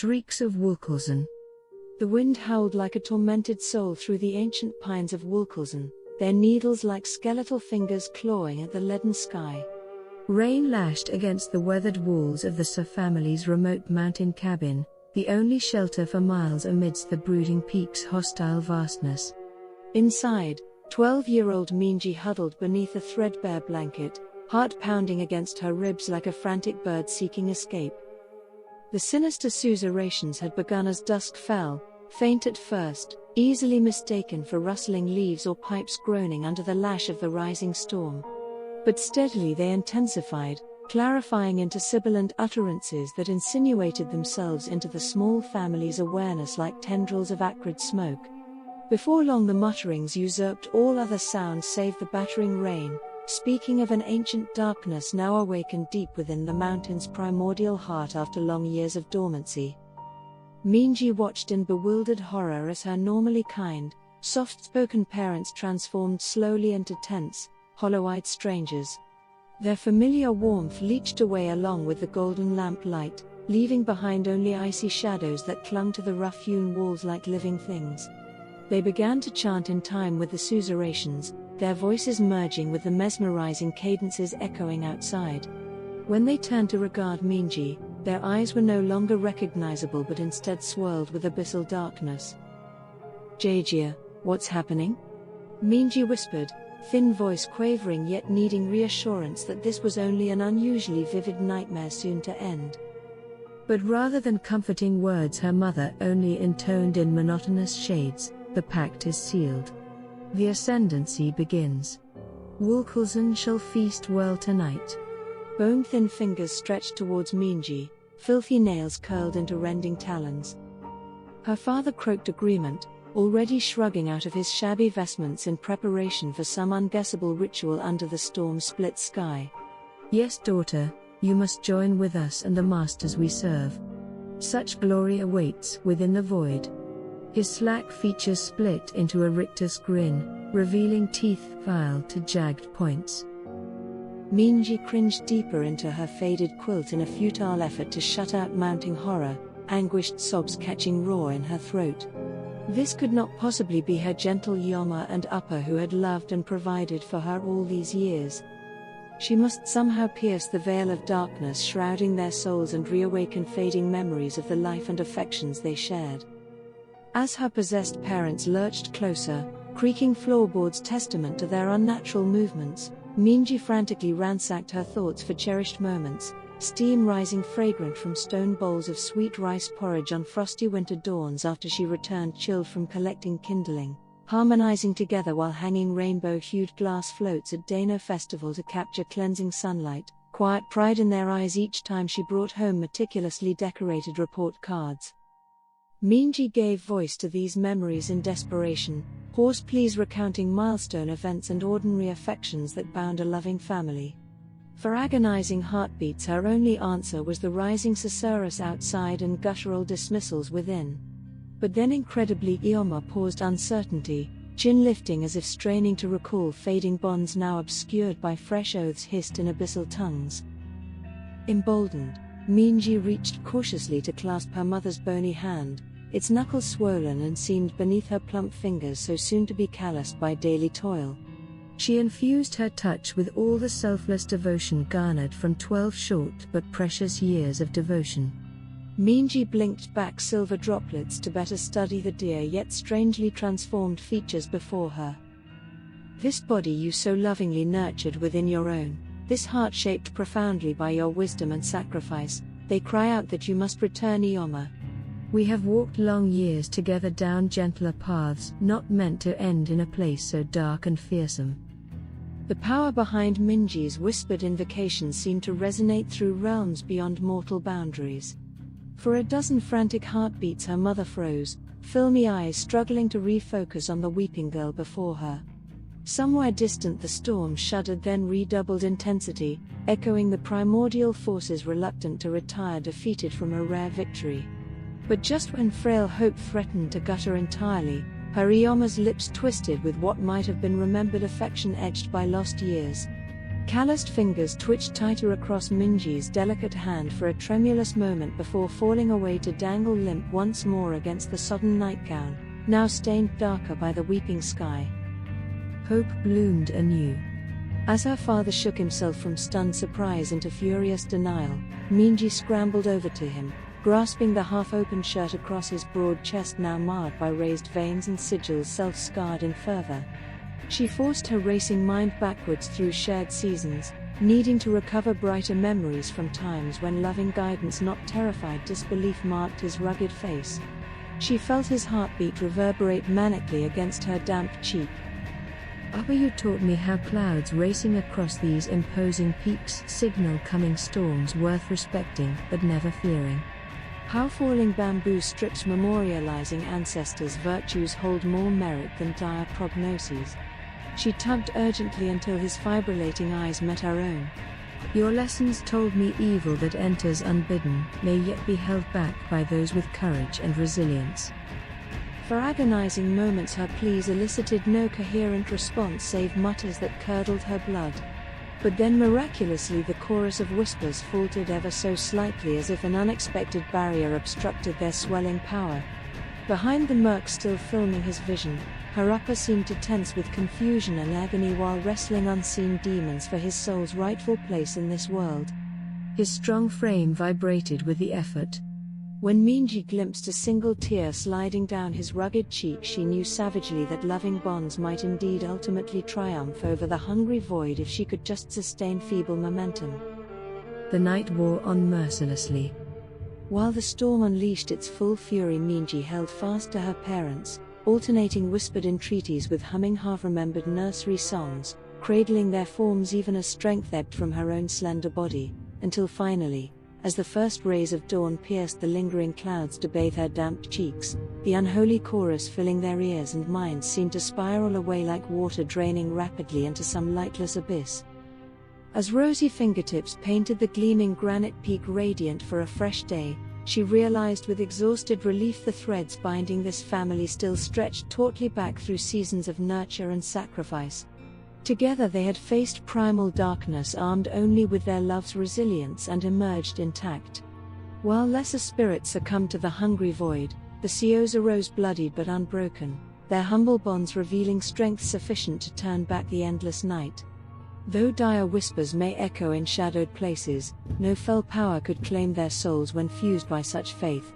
Shrieks of Wolchulsan. The wind howled like a tormented soul through the ancient pines of Wolchulsan, their needles like skeletal fingers clawing at the leaden sky. Rain lashed against the weathered walls of the Su family's remote mountain cabin, the only shelter for miles amidst the brooding peak's hostile vastness. Inside, 12-year-old Minji huddled beneath a threadbare blanket, heart pounding against her ribs like a frantic bird seeking escape. The sinister Susurrations had begun as dusk fell, faint at first, easily mistaken for rustling leaves or pipes groaning under the lash of the rising storm. But steadily they intensified, clarifying into sibilant utterances that insinuated themselves into the small family's awareness like tendrils of acrid smoke. Before long the mutterings usurped all other sounds save the battering rain, speaking of an ancient darkness now awakened deep within the mountain's primordial heart after long years of dormancy. Minji watched in bewildered horror as her normally kind, soft-spoken parents transformed slowly into tense, hollow-eyed strangers. Their familiar warmth leached away along with the golden lamplight, leaving behind only icy shadows that clung to the rough-hewn walls like living things. They began to chant in time with the Susurrations, their voices merging with the mesmerizing cadences echoing outside. When they turned to regard Minji, their eyes were no longer recognizable but instead swirled with abyssal darkness. "Jajia, what's happening?" Minji whispered, thin voice quavering yet needing reassurance that this was only an unusually vivid nightmare soon to end. But rather than comforting words her mother only intoned in monotonous shades, "The pact is sealed. The ascendancy begins. Wolchulsan shall feast well tonight." Bone-thin fingers stretched towards Minji, filthy nails curled into rending talons. Her father croaked agreement, already shrugging out of his shabby vestments in preparation for some unguessable ritual under the storm-split sky. "Yes, daughter, you must join with us and the masters we serve. Such glory awaits within the void." His slack features split into a rictus grin, revealing teeth filed to jagged points. Minji cringed deeper into her faded quilt in a futile effort to shut out mounting horror, anguished sobs catching raw in her throat. This could not possibly be her gentle Yoma and Upper who had loved and provided for her all these years. She must somehow pierce the veil of darkness shrouding their souls and reawaken fading memories of the life and affections they shared. As her possessed parents lurched closer, creaking floorboards testament to their unnatural movements, Minji frantically ransacked her thoughts for cherished moments, steam rising fragrant from stone bowls of sweet rice porridge on frosty winter dawns after she returned chilled from collecting kindling, harmonizing together while hanging rainbow-hued glass floats at Dano Festival to capture cleansing sunlight, quiet pride in their eyes each time she brought home meticulously decorated report cards. Minji gave voice to these memories in desperation, hoarse pleas recounting milestone events and ordinary affections that bound a loving family. For agonizing heartbeats her only answer was the rising susurrus outside and guttural dismissals within. But then incredibly Ioma paused uncertainty, chin lifting as if straining to recall fading bonds now obscured by fresh oaths hissed in abyssal tongues. Emboldened, Minji reached cautiously to clasp her mother's bony hand, its knuckles swollen and seamed beneath her plump fingers so soon to be calloused by daily toil. She infused her touch with all the selfless devotion garnered from 12 short but precious years of devotion. Minji blinked back silver droplets to better study the dear yet strangely transformed features before her. "This body you so lovingly nurtured within your own, this heart shaped profoundly by your wisdom and sacrifice, they cry out that you must return Ioma. We have walked long years together down gentler paths not meant to end in a place so dark and fearsome." The power behind Minji's whispered invocation seemed to resonate through realms beyond mortal boundaries. For a dozen frantic heartbeats her mother froze, filmy eyes struggling to refocus on the weeping girl before her. Somewhere distant the storm shuddered then redoubled intensity, echoing the primordial forces reluctant to retire defeated from a rare victory. But just when frail hope threatened to gutter entirely, her Ioma's lips twisted with what might have been remembered affection etched by lost years. calloused fingers twitched tighter across Minji's delicate hand for a tremulous moment before falling away to dangle limp once more against the sodden nightgown, now stained darker by the weeping sky. Hope bloomed anew. As her father shook himself from stunned surprise into furious denial, Minji scrambled over to him, grasping the half-open shirt across his broad chest now marred by raised veins and sigils self-scarred in fervor. She forced her racing mind backwards through shared seasons, needing to recover brighter memories from times when loving guidance not terrified disbelief marked his rugged face. She felt his heartbeat reverberate manically against her damp cheek. Abba, you taught me how clouds racing across these imposing peaks signal coming storms worth respecting but never fearing. How falling bamboo strips memorializing ancestors' virtues hold more merit than dire prognoses. She tugged urgently until his fibrillating eyes met her own. Your lessons told me evil that enters unbidden may yet be held back by those with courage and resilience. For agonizing moments her pleas elicited no coherent response save mutters that curdled her blood. But then miraculously the chorus of whispers faltered ever so slightly as if an unexpected barrier obstructed their swelling power. Behind the murk still filming his vision, her upper seemed to tense with confusion and agony while wrestling unseen demons for his soul's rightful place in this world. His strong frame vibrated with the effort. When Minji glimpsed a single tear sliding down his rugged cheek, she knew savagely that loving bonds might indeed ultimately triumph over the hungry void if she could just sustain feeble momentum. The night wore on mercilessly. While the storm unleashed its full fury, Minji held fast to her parents, alternating whispered entreaties with humming half-remembered nursery songs, cradling their forms even as strength ebbed from her own slender body, until finally, as the first rays of dawn pierced the lingering clouds to bathe her damp cheeks, the unholy chorus filling their ears and minds seemed to spiral away like water draining rapidly into some lightless abyss. As rosy fingertips painted the gleaming granite peak radiant for a fresh day, she realized with exhausted relief the threads binding this family still stretched tautly back through seasons of nurture and sacrifice. Together they had faced primal darkness armed only with their love's resilience and emerged intact. While lesser spirits succumbed to the hungry void, the Seos arose bloodied but unbroken, their humble bonds revealing strength sufficient to turn back the endless night. Though dire whispers may echo in shadowed places, no fell power could claim their souls when fused by such faith,